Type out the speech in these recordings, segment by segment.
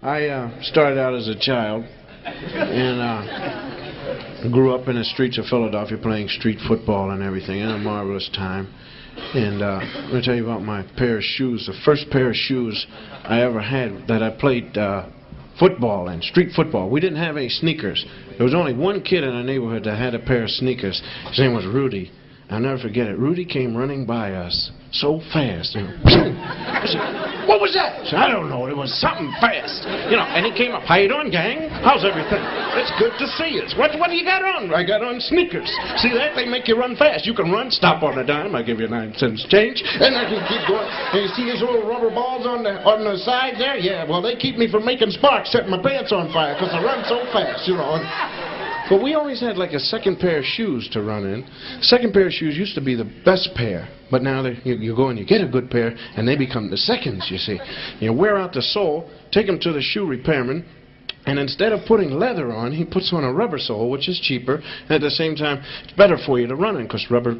I started out as a child and grew up in the streets of Philadelphia playing street football and everything. And a marvelous time. And let me tell you about my pair of shoes. The first pair of shoes I ever had that I played football in, street football. We didn't have any sneakers. There was only one kid in our neighborhood that had a pair of sneakers. His name was Rudy. I'll never forget it. Rudy came running by us so fast. You know. I said, "What was that?" I said, "I don't know. It was something fast." You know, and he came up. "How you doing, gang? How's everything?" "It's good to see you." "What do you got on?" "I got on sneakers. See that? They make you run fast. You can run, stop on a dime. I give you 9 cents change, and I can keep going. And you see these little rubber balls on the side there? Yeah, well, they keep me from making sparks, setting my pants on fire, because I run so fast, you know. But we always had like a second pair of shoes to run in. Second pair of shoes used to be the best pair, but now you go and you get a good pair, and they become the seconds, you see. You wear out the sole, take them to the shoe repairman, and instead of putting leather on, he puts on a rubber sole, which is cheaper, and at the same time, it's better for you to run in, because rubber,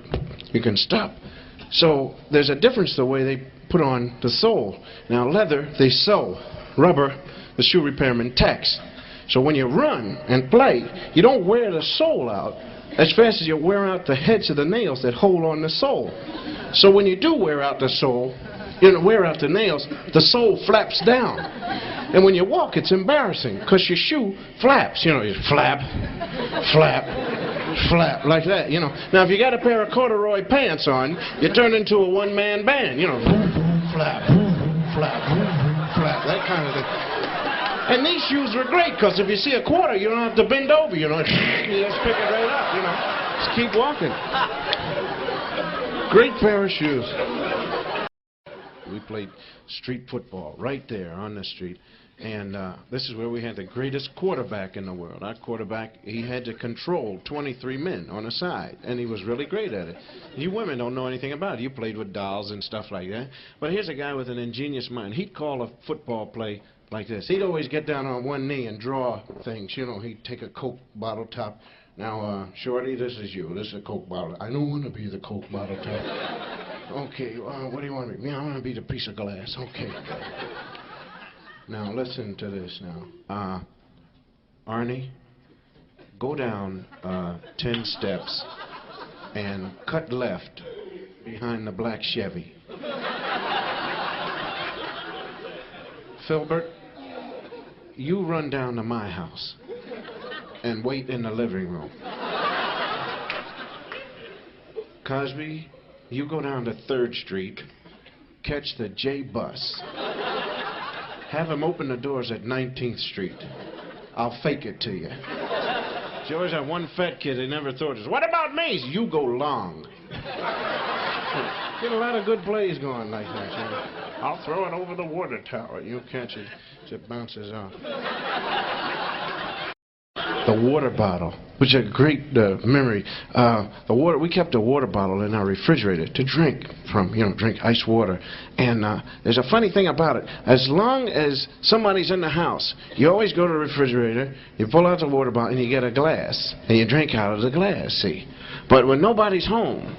you can stop. So there's a difference the way they put on the sole. Now leather, they sew. Rubber, the shoe repairman tacks. So when you run and play, you don't wear the sole out as fast as you wear out the heads of the nails that hold on the sole. So when you do wear out the sole, wear out the nails, the sole flaps down. And when you walk, it's embarrassing, because your shoe flaps. You know, you flap, flap, flap, like that, you know. Now, if you got a pair of corduroy pants on, you turn into a one-man band, you know. Boom, boom, flap, boom, boom, flap, boom, boom, flap, that kind of thing. And these shoes were great, because if you see a quarter, you don't have to bend over, you know. You just pick it right up, you know. Just keep walking. Great pair of shoes. We played street football right there on the street. And this is where we had the greatest quarterback in the world. Our quarterback, he had to control 23 men on a side, and he was really great at it. You women don't know anything about it. You played with dolls and stuff like that. But here's a guy with an ingenious mind. He'd call a football play like this. He'd always get down on one knee and draw things. You know, he'd take a Coke bottle top. "Now, Shorty, this is you. This is a Coke bottle." "I don't want to be the Coke bottle top." "Okay, what do you want to be?" "Yeah, I want to be the piece of glass." "Okay." Now, listen to this now. Arnie, go down 10 steps and cut left behind the black Chevy. Filbert, you run down to my house and wait in the living room. Cosby, you go down to 3rd Street, catch the J bus. Have him open the doors at 19th Street. I'll fake it to you. You always have one fat kid that never thought this. "What about me?" "You go long." Get a lot of good plays going like that. You know? "I'll throw it over the water tower. You catch it. It bounces off." The water bottle, which is a great memory. We kept a water bottle in our refrigerator to drink from, drink ice water. And there's a funny thing about it. As long as somebody's in the house, you always go to the refrigerator, you pull out the water bottle, and you get a glass, and you drink out of the glass, see. But when nobody's home,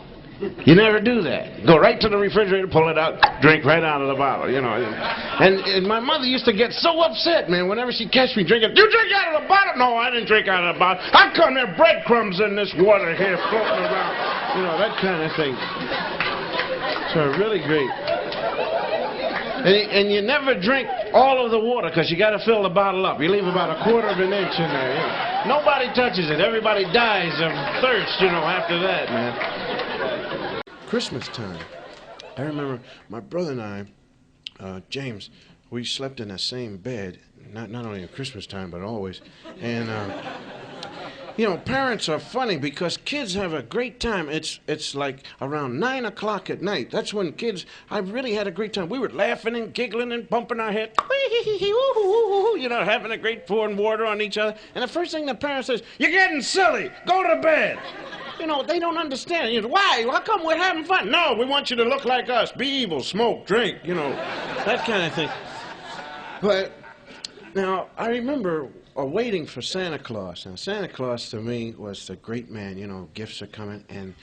you never do that. Go right to the refrigerator, pull it out, drink right out of the bottle, you know. And my mother used to get so upset, man, whenever she'd catch me drinking. "You drink out of the bottle?" "No, I didn't drink out of the bottle. How come there are breadcrumbs in this water here floating around?" You know, that kind of thing. So really great. And you never drink all of the water, because you got to fill the bottle up. You leave about a 1/4 of an inch in there. You know. Nobody touches it. Everybody dies of thirst, after that, man. Christmas time. I remember my brother and I, James, we slept in the same bed, not only at Christmas time, but always. And, parents are funny, because kids have a great time. It's like around 9 o'clock at night. That's when I really had a great time. We were laughing and giggling and bumping our head, having a great pouring water on each other. And the first thing the parent says, "You're getting silly. Go to bed." They don't understand. "Why? How come we're having fun?" "No, we want you to look like us. Be evil, smoke, drink, that kind of thing. But now, I remember waiting for Santa Claus. Now, Santa Claus to me was the great man. Gifts are coming, and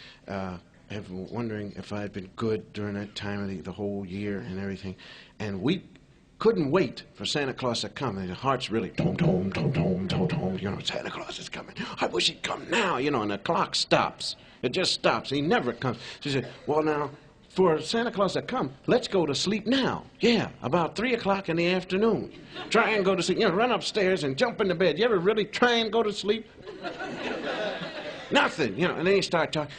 wondering if I had been good during that time of the whole year and everything. And we couldn't wait for Santa Claus to come. And his heart's really tom, tom, tom, tom, tom, tom. You know, Santa Claus is coming. I wish he'd come now, you know, and the clock stops. It just stops. He never comes. So he said, well, now, for Santa Claus to come, let's go to sleep now. Yeah, about 3 o'clock in the afternoon. Try and go to sleep. You know, run upstairs and jump into bed. You ever really try and go to sleep? Nothing, you know. And then you start talking.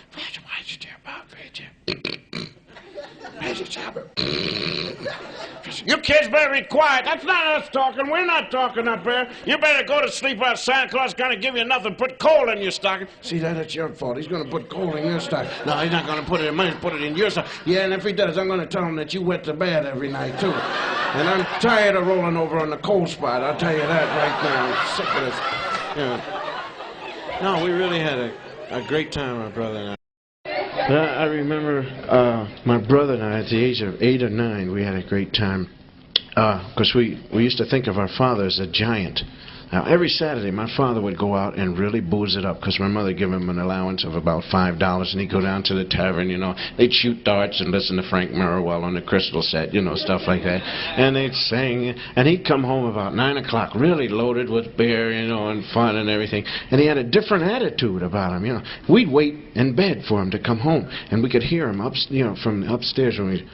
You kids better be quiet. That's not us talking. We're not talking up there. You better go to sleep or Santa Claus is going to give you nothing. Put coal in your stocking. See, that's your fault. He's going to put coal in your stocking. No, he's not going to put it in mine. Put it in your stocking. Yeah, and if he does, I'm going to tell him that you wet the bed every night, too. And I'm tired of rolling over on the coal spot. I'll tell you that right now. I'm sick of this. Yeah. No, we really had a great time, my brother and I. I remember my brother and I, at the age of 8 or 9, we had a great time. Because we used to think of our father as a giant. Now, every Saturday, my father would go out and really booze it up, because my mother gave him an allowance of about $5, and he'd go down to the tavern, you know. They'd shoot darts and listen to Frank Merriwell on the crystal set, you know, stuff like that. And they'd sing, and he'd come home about 9 o'clock, really loaded with beer, you know, and fun and everything. And he had a different attitude about him, you know. We'd wait in bed for him to come home, and we could hear him up, you know, from upstairs when we'd...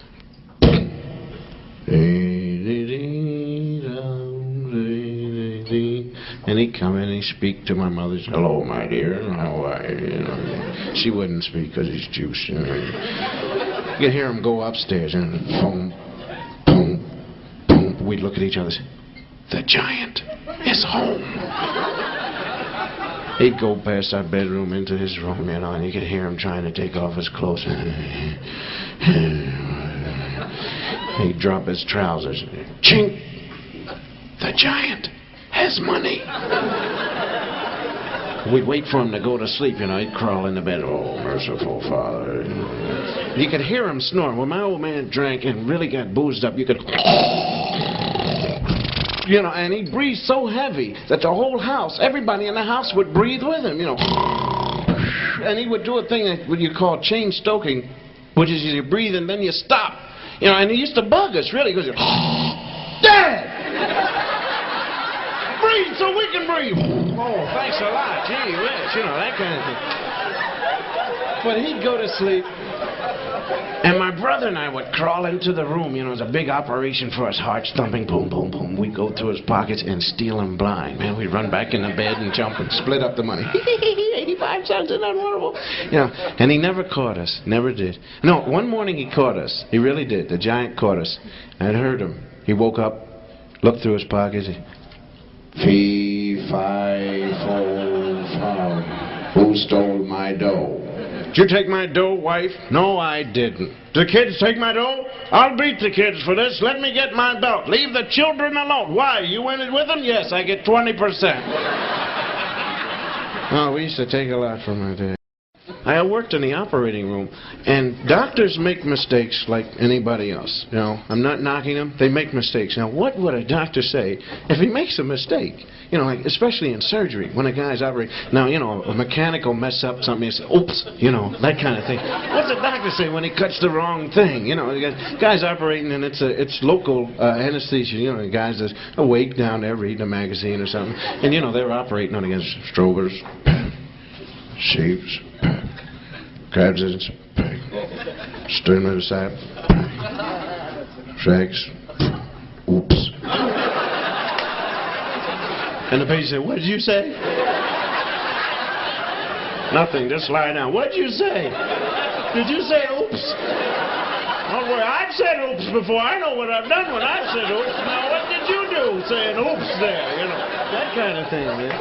And he'd come in and he'd speak to my mother. Hello, my dear. How are you? You know, she wouldn't speak because he's juice. You know. You could hear him go upstairs and boom, boom, boom. We'd look at each other and say, the giant is home. He'd go past our bedroom into his room, you know, and you could hear him trying to take off his clothes. He'd drop his trousers. Chink! The giant has money. We'd wait for him to go to sleep, you know. He'd crawl in the bed. Oh, merciful Father. You could hear him snore. When my old man drank and really got boozed up, you could... You know, and he'd breathe so heavy that the whole house, everybody in the house would breathe with him, you know. And he would do a thing that you call chain stoking, which is you breathe and then you stop. You know, and he used to bug us, really. He goes, Dad! Breathe so we can breathe. Oh, thanks a lot. Gee whiz, you know, that kind of thing. But he'd go to sleep, and my brother and I would crawl into the room. You know, it was a big operation for us, hearts thumping, boom, boom, boom. We'd go through his pockets and steal him blind. Man, we'd run back in the bed and jump and split up the money. 85 cents, isn't that horrible? You know, and he never caught us, never did. No, one morning he caught us. He really did. The giant caught us. I'd heard him. He woke up, looked through his pockets. Fee, fi, fo, fum. Who stole my dough? Did you take my dough, wife? No, I didn't. Did the kids take my dough? I'll beat the kids for this. Let me get my belt. Leave the children alone. Why? You in it with them? Yes, I get 20%. Oh, we used to take a lot from my dad. I worked in the operating room, and doctors make mistakes like anybody else. You know, I'm not knocking them. They make mistakes. Now, what would a doctor say if he makes a mistake? You know, like, especially in surgery, when a guy's operating. Now, you know, a mechanic will mess up something, he say, oops, you know, that kind of thing. What's the doctor say when he cuts the wrong thing? You know, the guy's operating, and it's local anesthesia. You know, the guy's just awake down there reading a magazine or something. And, you know, they're operating on against strobers, sheeps, cabs, streamers, sap, shakes, oops. And the patient said, what did you say? Nothing, just lie down. What did you say? Did you say oops? Don't worry, I've said oops before. I know what I've done when I've said oops. Now, what did you do saying oops there? You know, that kind of thing, man.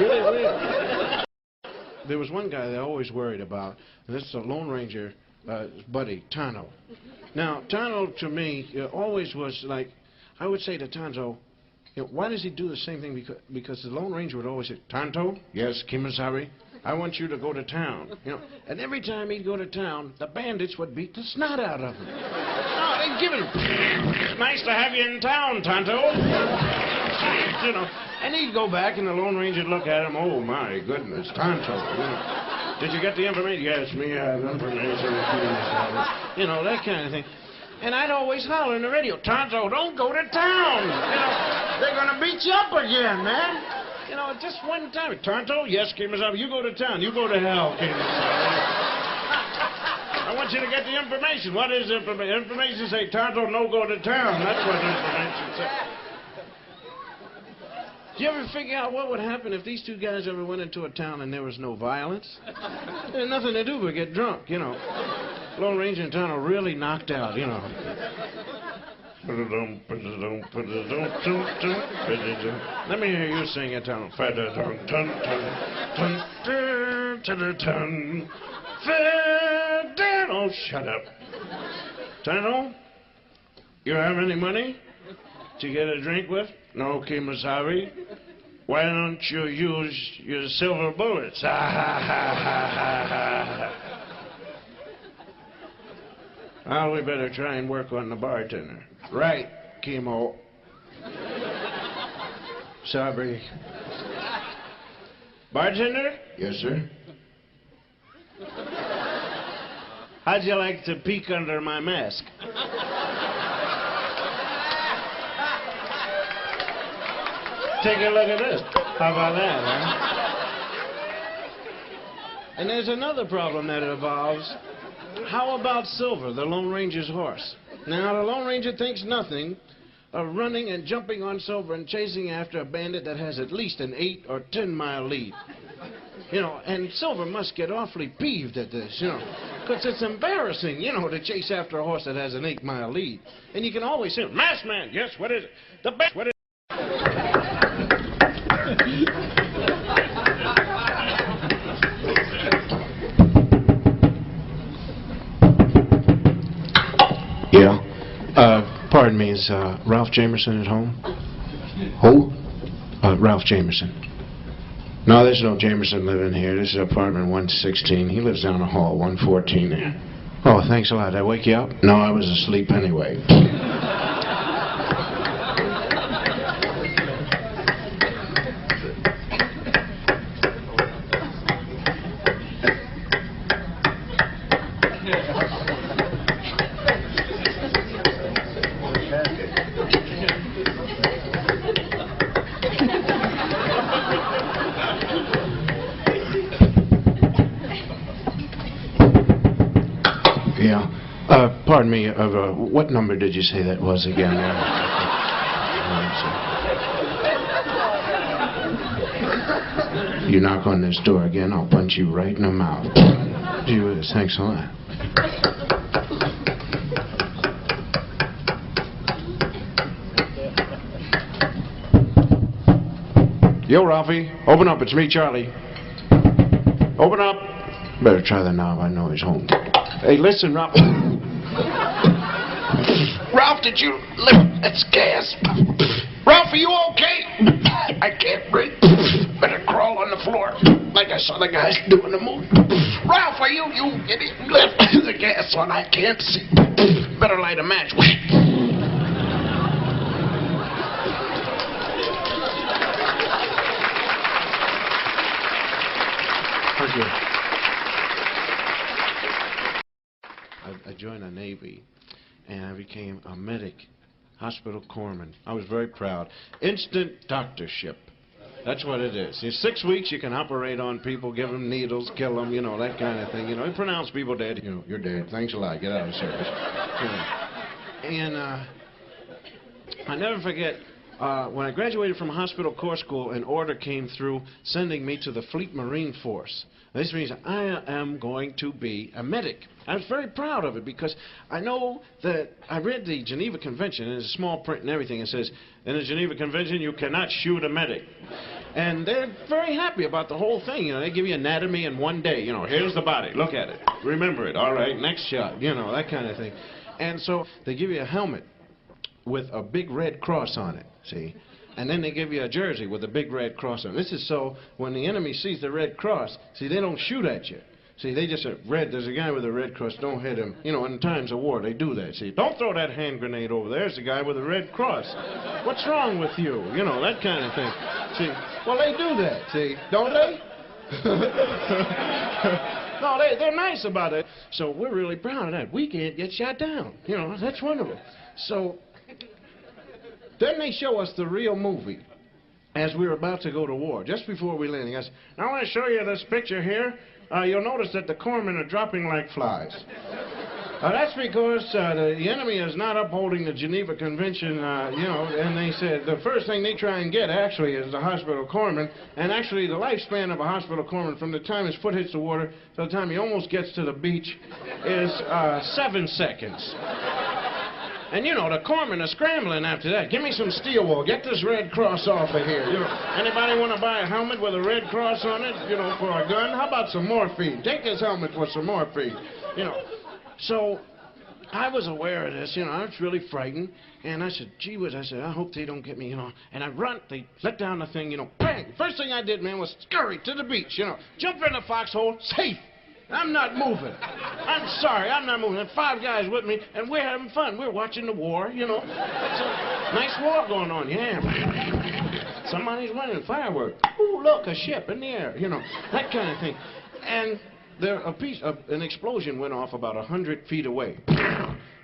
Really weird. There was one guy that I always worried about, and this is a Lone Ranger buddy, Tanto. Now, Tanto, to me, always was like, I would say to Tanto, you know, why does he do the same thing? Because the Lone Ranger would always say, Tanto, yes, Kimasari, I want you to go to town. You know, and every time he'd go to town, the bandits would beat the snot out of him. Oh, they'd give him, nice to have you in town, Tanto. You know, and he'd go back, and the Lone Ranger would look at him, oh, my goodness, Tanto, you know. Did you get the information? Yes, me have information. You know, that kind of thing. And I'd always holler in the radio, Tanto, don't go to town. You know, they're going to beat you up again, man. You know, just one time. Tanto, yes, Kemosabe, you go to town. You go to hell, Kemosabe. I want you to get the information. What is information? Information say, Tanto, no go to town. That's what information says. Did you ever figure out what would happen if these two guys ever went into a town and there was no violence? There's nothing to do but get drunk, you know. Lone Ranger and Tanto really knocked out, you know. Let me hear you sing it, Tanto. Oh, shut up. Tanto, you have any money to get a drink with? No, Kemosabe. Why don't you use your silver bullets? Well, we better try and work on the bartender. Right, Kemo. Sabe. Bartender? Yes, sir. How'd you like to peek under my mask? Take a look at this. How about that, huh? And there's another problem that evolves. How about Silver, the Lone Ranger's horse? Now, the Lone Ranger thinks nothing of running and jumping on Silver and chasing after a bandit that has at least an 8 or 10 mile lead. You know, and Silver must get awfully peeved at this, you know, because it's embarrassing, you know, to chase after a horse that has an 8 mile lead. And you can always say, Masked Man, yes, what is it? The best, what is it? Yeah. Pardon me, is Ralph Jameson at home? Who? Ralph Jameson. No, there's no Jameson living here. This is apartment 116. He lives down the hall, 114 there. Oh, thanks a lot. Did I wake you up? No, I was asleep anyway. Yeah. Pardon me, what number did you say that was again? You knock on this door again, I'll punch you right in the mouth. Gee whiz, thanks a lot. Yo, Ralphie, open up, it's me, Charlie. Open up. Better try the knob, I know he's home. Hey, listen, Ralph. Ralph, did you lift? That's gas. Ralph, are you okay? I can't breathe. Better crawl on the floor like I saw the guys do in the movie. Ralph, are you idiot? Lift the gas on. I can't see. Better light a match. Thank you. I joined the Navy, and I became a medic, Hospital Corman. I was very proud. Instant doctorship. That's what it is. In 6 weeks, you can operate on people, give them needles, kill them, you know, that kind of thing. You know, you pronounce people dead. You know, you're dead. Thanks a lot. Get out of service. You know. And I never forget, when I graduated from Hospital Corps School, an order came through sending me to the Fleet Marine Force. This means I am going to be a medic. I was very proud of it because I know that I read the Geneva Convention, and there's a small print and everything. It says, in the Geneva Convention, you cannot shoot a medic. And they're very happy about the whole thing. You know, they give you anatomy in 1 day. You know, here's the body. Look at it. Remember it. All right, next shot. You know, that kind of thing. And so they give you a helmet with a big red cross on it, see? And then they give you a jersey with a big red cross on it. This is so when the enemy sees the red cross, see, they don't shoot at you. See, they just say, red, there's a guy with a red cross, don't hit him. You know, in times of war, they do that, see. Don't throw that hand grenade over there, there's a guy with a red cross. What's wrong with you? You know, that kind of thing. See, well, they do that, see, don't they? No, they're nice about it. So we're really proud of that. We can't get shot down. You know, that's wonderful. So then they show us the real movie as we were about to go to war, just before we landed. I said, now I want to show you this picture here. You'll notice that the corpsmen are dropping like flies. That's because the enemy is not upholding the Geneva Convention, you know, and they said the first thing they try and get, actually, is the hospital corpsman. And actually, the lifespan of a hospital corpsman from the time his foot hits the water to the time he almost gets to the beach is 7 seconds. And, you know, the corpsmen are scrambling after that. Give me some steel wool. Get this Red Cross off of here. You know, anybody want to buy a helmet with a Red Cross on it, you know, for a gun? How about some morphine? Take this helmet for some morphine, you know. So I was aware of this, you know, I was really frightened, and I said, gee whiz, I said, I hope they don't get me, you know, and I run, they let down the thing, you know, bang! First thing I did, man, was scurry to the beach, you know, jump in the foxhole, safe! I'm not moving. I'm sorry, I'm not moving. There are 5 guys with me, and we're having fun. We're watching the war, you know. It's a nice war going on, yeah. Somebody's winning fireworks. Ooh, look, a ship in the air, you know, that kind of thing. And there, an explosion went off about 100 feet away.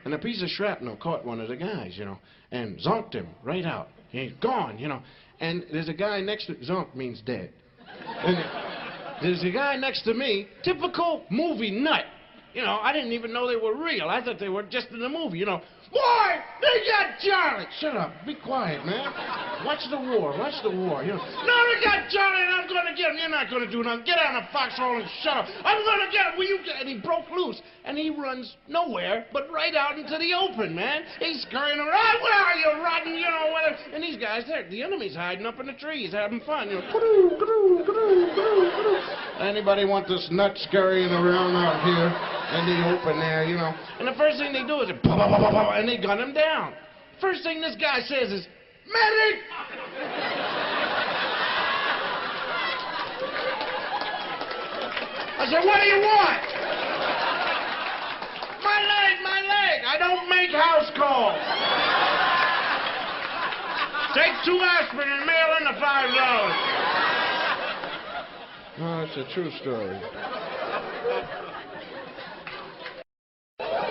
And a piece of shrapnel caught one of the guys, you know, and zonked him right out. He's gone, you know. And there's a guy next to... Zonk means dead. And there's a guy next to me, typical movie nut. You know, I didn't even know they were real. I thought they were just in the movie, you know. Boy, they got Charlie. Shut up. Be quiet, man. Watch the war. Watch the war. You know. No, they got Charlie, and I'm going to get him. You're not going to do nothing. Get out of the foxhole and shut up. I'm going to get him. Will you get... And he broke loose, and he runs nowhere but right out into the open, man. He's scurrying around. Where are you, rotten? You know, whatever. And these guys, the enemy's hiding up in the trees, having fun. You know. Anybody want this nut scurrying around out here in the open there, you know? And the first thing they do is, and they gun him down. First thing this guy says is, medic! I said, what do you want? My leg! I don't make house calls. Take 2 aspirin and mail in the $5. Oh, it's a true story.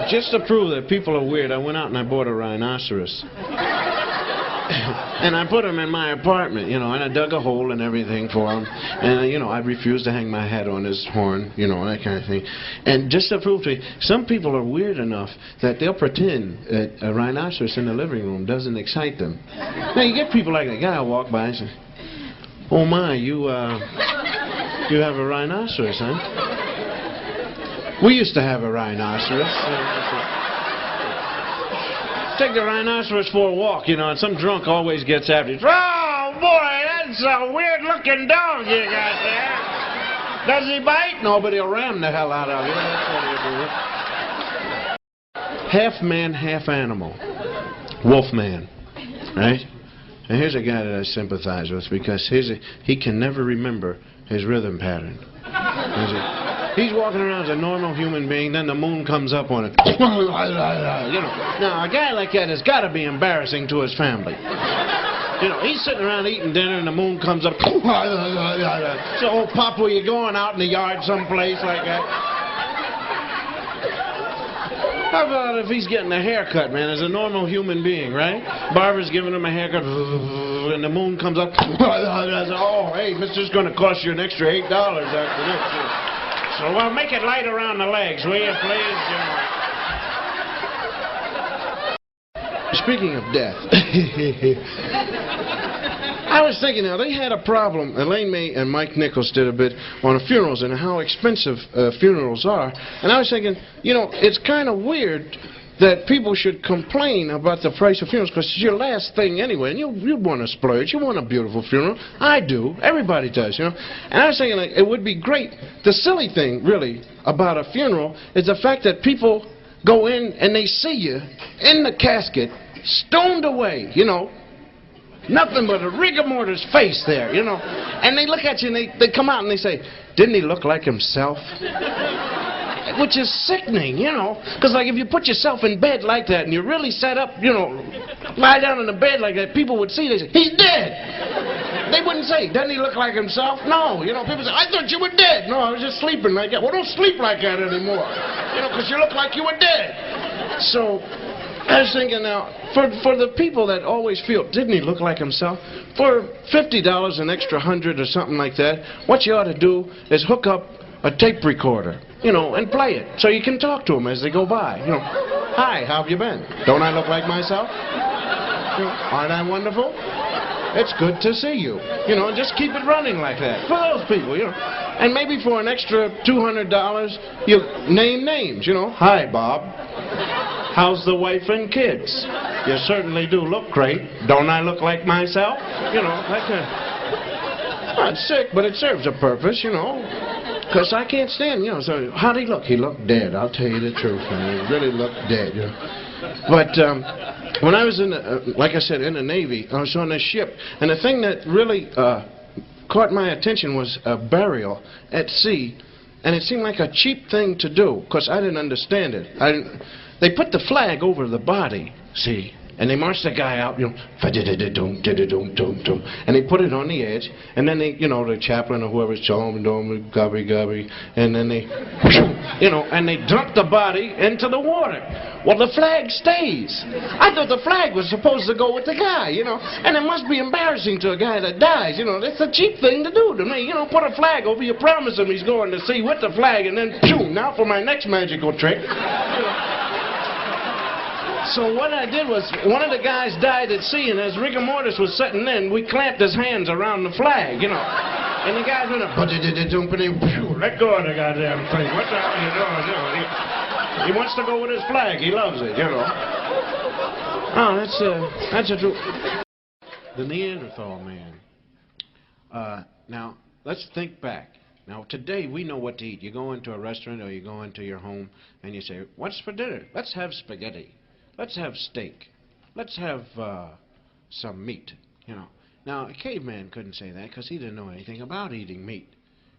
Just to prove that people are weird, I went out and I bought a rhinoceros. And I put him in my apartment, you know, and I dug a hole and everything for him. And, you know, I refused to hang my hat on his horn, you know, that kind of thing. And just to prove to you, some people are weird enough that they'll pretend that a rhinoceros in the living room doesn't excite them. Now, you get people like that guy will walk by and say, oh my, you have a rhinoceros, huh? We used to have a rhinoceros. Take the rhinoceros for a walk, you know, and some drunk always gets after you. Oh, boy, that's a weird-looking dog you got there. Does he bite? No, but he'll ram the hell out of you. That's what he'll do. Half man, half animal. Wolf man, right? And here's a guy that I sympathize with because he can never remember his rhythm pattern. He's walking around as a normal human being, then the moon comes up on it. You know. Now, a guy like that has got to be embarrassing to his family. You know, he's sitting around eating dinner and the moon comes up. So, oh, Pop, were you going out in the yard someplace like that? How about if he's getting a haircut, man, as a normal human being, right? Barber's giving him a haircut, and the moon comes up. Oh, hey, mister, it's going to cost you an extra $8 after this. So, well, make it light around the legs, will you, please? Speaking of death, I was thinking now, they had a problem. Elaine May and Mike Nichols did a bit on funerals and how expensive funerals are. And I was thinking, you know, it's kind of weird that people should complain about the price of funerals because it's your last thing anyway, and you want to splurge. You want a beautiful funeral. I do. Everybody does, you know. And I was thinking, like, it would be great. The silly thing, really, about a funeral is the fact that people go in and they see you in the casket, stoned away, you know. Nothing but a rigor mortis face there, you know. And they look at you and they come out and they say, didn't he look like himself? Which is sickening, you know. Because, like, if you put yourself in bed like that and you really set up, you know, lie down in the bed like that, people would see, they say, he's dead. They wouldn't can say, doesn't he look like himself? No, you know, people say, I thought you were dead. No, I was just sleeping like that. Well, don't sleep like that anymore, you know, because you look like you were dead. So I was thinking now, for the people that always feel, didn't he look like himself? For $50, an extra 100 or something like that, what you ought to do is hook up a tape recorder, you know, and play it so you can talk to them as they go by. You know, hi, how have you been? Don't I look like myself? You know, aren't I wonderful? It's good to see you. You know, just keep it running like that for those people, you know. And maybe for an extra $200, you name names, you know. Hi, Bob. How's the wife and kids? You certainly do look great. Don't I look like myself? You know, that kind of... Well, it's sick, but it serves a purpose, you know. Because I can't stand, you know, so how'd he look? He looked dead, I'll tell you the truth, man. He really looked dead, you know. But when I was in, like I said, in the Navy, I was on this ship. And the thing that really caught my attention was a burial at sea. And it seemed like a cheap thing to do, because I didn't understand it. They put the flag over the body, see, and they marched the guy out, you know, and they put it on the edge, and then they, you know, the chaplain or whoever's telling them, gubby, and then they, you know, and they dumped the body into the water. Well, the flag stays. I thought the flag was supposed to go with the guy, you know, and it must be embarrassing to a guy that dies, you know. That's a cheap thing to do to me, you know, put a flag over, you promise him he's going to sea with the flag, and then, now for my next magical trick. You know. So what I did was, one of the guys died at sea, and as Rigor Mortis was setting in, we clamped his hands around the flag, you know. And the guy went up, let go of the goddamn thing. What the hell are you doing? He wants to go with his flag. He loves it, you know. Oh, that's a true. The Neanderthal Man. Now, let's think back. Now, today, we know what to eat. You go into a restaurant or you go into your home, and you say, what's for dinner? Let's have spaghetti. Let's have steak. Let's have some meat, you know. Now, a caveman couldn't say that because he didn't know anything about eating meat.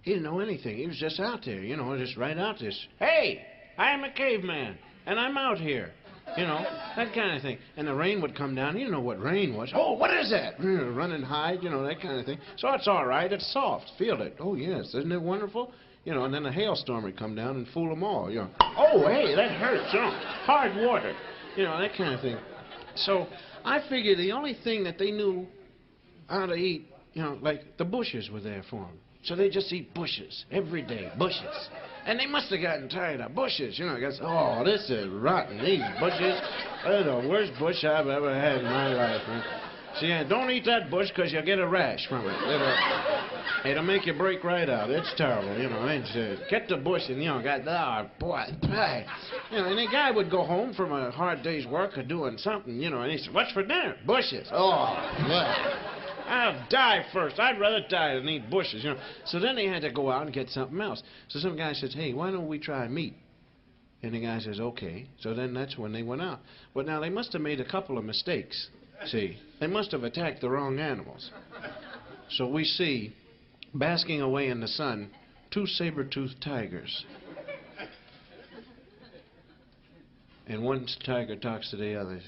He didn't know anything. He was just out there, you know, just right out there. Hey, I'm a caveman, and I'm out here, you know, that kind of thing. And the rain would come down. He didn't know what rain was. Oh, what is that? Run and hide, you know, that kind of thing. So it's all right. It's soft. Feel it. Oh, yes. Isn't it wonderful? You know, and then a hailstorm would come down and fool them all, you know. Oh, hey, that hurts, you know. Hard water. You know, that kind of thing. So I figured the only thing that they knew how to eat, you know, like the bushes were there for them. So they just eat bushes every day, bushes. And they must have gotten tired of bushes, you know. I guess, oh, this is rotten. These bushes are the worst bush I've ever had in my life. Man. See, don't eat that bush because you'll get a rash from it. It'll make you break right out. It's terrible, you know. Get the bush and, you know, boy, you know, and the guy would go home from a hard day's work or doing something, you know, and he said, what's for dinner? Bushes. Oh, yeah. I'll die first. I'd rather die than eat bushes, you know. So then they had to go out and get something else. So some guy says, hey, why don't we try meat? And the guy says, okay. So then that's when they went out. But now they must have made a couple of mistakes. See, they must have attacked the wrong animals. So we see, basking away in the sun, 2 saber-toothed tigers. And one tiger talks to the other.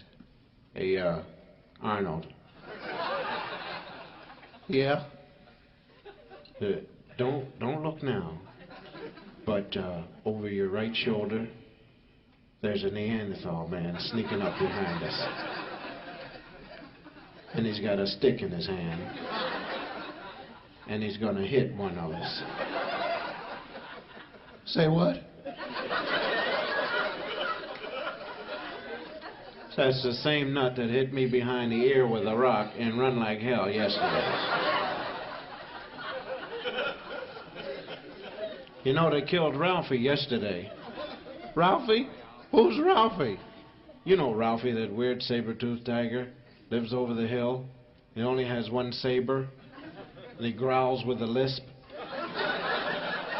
Hey, Arnold. Yeah? Don't look now. But over your right shoulder, there's a Neanderthal man sneaking up behind us. And he's got a stick in his hand. And he's going to hit one of us. Say what? That's the same nut that hit me behind the ear with a rock and run like hell yesterday. You know, they killed Ralphie yesterday. Ralphie? Who's Ralphie? You know Ralphie, that weird saber-toothed tiger. Lives over the hill. He only has one saber. And he growls with a lisp.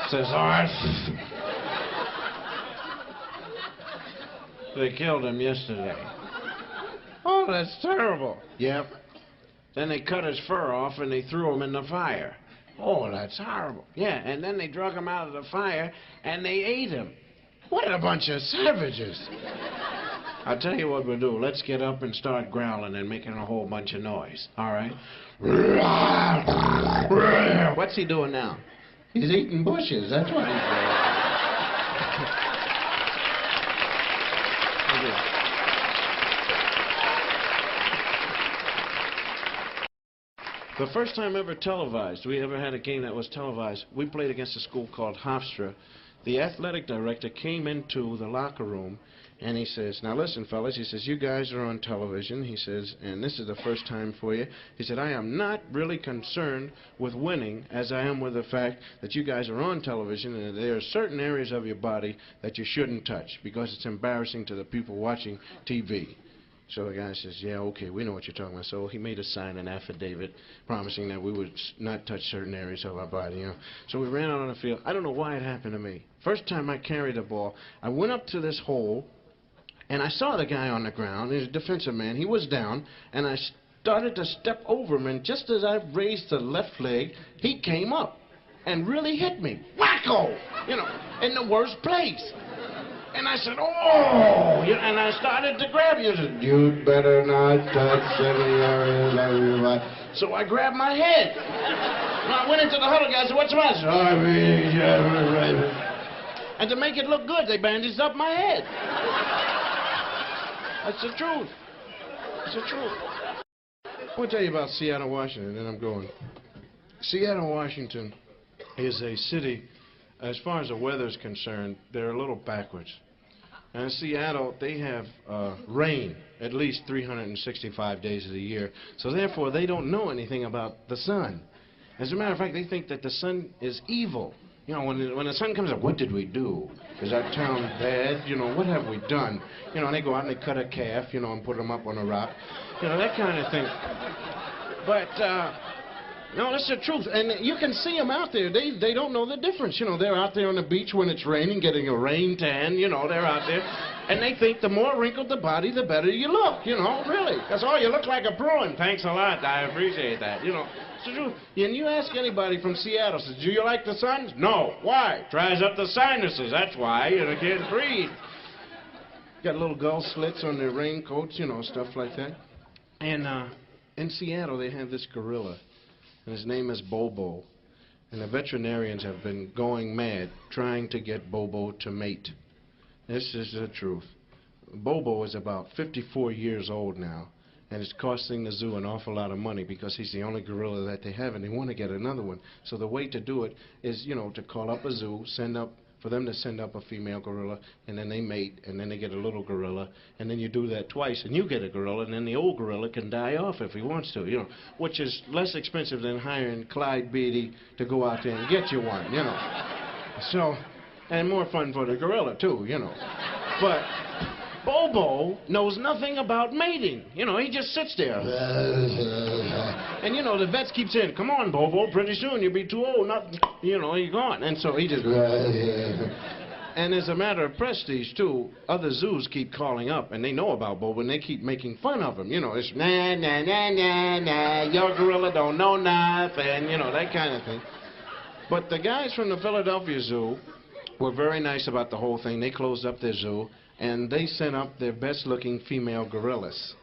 Says, arf. They killed him yesterday. Oh, that's terrible. Yep. Then they cut his fur off and they threw him in the fire. Oh, that's horrible. Yeah, and then they drug him out of the fire and they ate him. What a bunch of savages. I'll tell you what we'll do. Let's get up and start growling and making a whole bunch of noise. All right? What's he doing now? He's eating bushes, that's what he's doing. The first time ever televised, we ever had a game that was televised, we played against a school called Hofstra. The athletic director came into the locker room and he says, now listen fellas, he says, you guys are on television, he says, and this is the first time for you. He said, I am not really concerned with winning as I am with the fact that you guys are on television and there are certain areas of your body that you shouldn't touch because it's embarrassing to the people watching TV. So the guy says, yeah, okay, we know what you're talking about. So he made us sign an affidavit promising that we would not touch certain areas of our body, you know. So we ran out on the field. I don't know why it happened to me. First time I carried the ball, I went up to this hole, and I saw the guy on the ground. He was a defensive man. He was down, and I started to step over him, and just as I raised the left leg, he came up and really hit me. Wacko! You know, in the worst place. And I said, oh! And I started to grab you. You'd better not touch any areas of your body. So I grabbed my head. And I went into the huddle, guys. I said, what's the matter? And to make it look good, they bandaged up my head. That's the truth. That's the truth. I want to tell you about Seattle, Washington, and then I'm going. Seattle, Washington is a city, as far as the weather's concerned, they're a little backwards. And in Seattle, they have rain at least 365 days of the year. So therefore, they don't know anything about the sun. As a matter of fact, they think that the sun is evil. You know, when the sun comes up, what did we do? Is our town bad? You know, what have we done? You know, and they go out and they cut a calf, you know, and put them up on a rock. You know, that kind of thing. But, no, that's the truth. And you can see them out there. They don't know the difference. You know, they're out there on the beach when it's raining, getting a rain tan. You know, they're out there. And they think the more wrinkled the body, the better you look. You know, really. Because, oh, you look like a prune. Thanks a lot. I appreciate that. You know, it's the truth. And you ask anybody from Seattle, says, do you like the sun? No. Why? Dries up the sinuses. That's why. You know, can't breathe. Got little gull slits on their raincoats, you know, stuff like that. And in Seattle, they have this gorilla. And his name is Bobo. And the veterinarians have been going mad trying to get Bobo to mate. This is the truth. Bobo is about 54 years old now, and it's costing the zoo an awful lot of money because he's the only gorilla that they have, and they want to get another one. So the way to do it is, you know, to call up a zoo, for them to send up a female gorilla, and then they mate, and then they get a little gorilla, and then you do that twice, and you get a gorilla, and then the old gorilla can die off if he wants to, you know, which is less expensive than hiring Clyde Beatty to go out there and get you one, you know. So, and more fun for the gorilla, too, you know. But Bobo knows nothing about mating. You know, he just sits there. And, you know, the vets keep saying, come on, Bobo, pretty soon you'll be too old. Not, you know, you're gone. And so he just... And as a matter of prestige, too, other zoos keep calling up, and they know about Bobo, and they keep making fun of him. You know, it's, nah, nah, nah, nah, nah, your gorilla don't know nothing, you know, that kind of thing. But the guys from the Philadelphia Zoo were very nice about the whole thing. They closed up their zoo, and they sent up their best-looking female gorillas.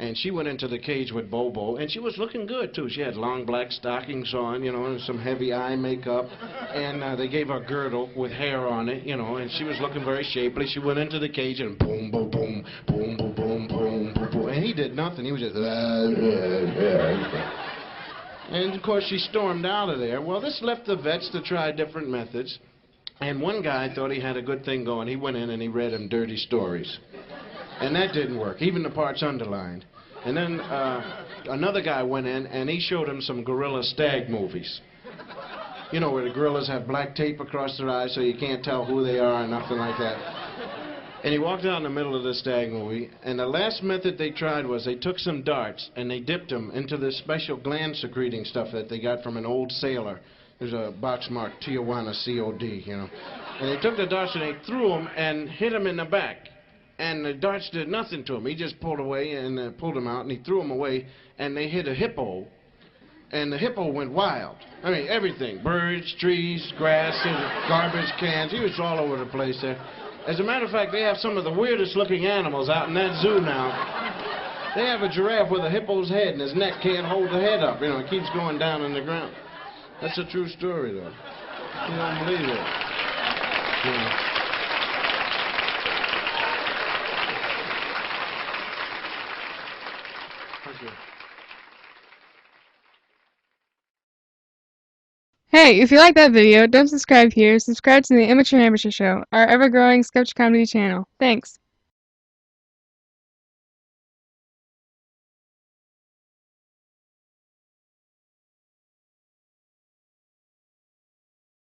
And she went into the cage with Bobo, and she was looking good, too. She had long black stockings on, you know, and some heavy eye makeup. And they gave her a girdle with hair on it, you know, and she was looking very shapely. She went into the cage, and boom, boom, boom, boom, boom, boom, boom, boom, boom. And he did nothing. He was just... And, of course, she stormed out of there. Well, this left the vets to try different methods. And one guy thought he had a good thing going. He went in and he read him dirty stories. And that didn't work, even the parts underlined. And then another guy went in and he showed him some gorilla stag movies. You know, where the gorillas have black tape across their eyes so you can't tell who they are and nothing like that. And he walked out in the middle of the stag movie, and the last method they tried was they took some darts and they dipped them into this special gland-secreting stuff that they got from an old sailor. There's a box marked Tijuana COD, you know. And they took the darts and they threw them and hit him in the back. And the darts did nothing to him. He just pulled away and pulled them out, and he threw them away, and they hit a hippo. And the hippo went wild. I mean, everything. Birds, trees, grass, and garbage cans. He was all over the place there. As a matter of fact, they have some of the weirdest looking animals out in that zoo now. They have a giraffe with a hippo's head, and his neck can't hold the head up. You know, it keeps going down on the ground. That's a true story, though. You don't believe it. Yeah. Thank you. Hey, if you like that video, don't subscribe here. Subscribe to the Immature Amateur Show, our ever-growing sketch comedy channel. Thanks.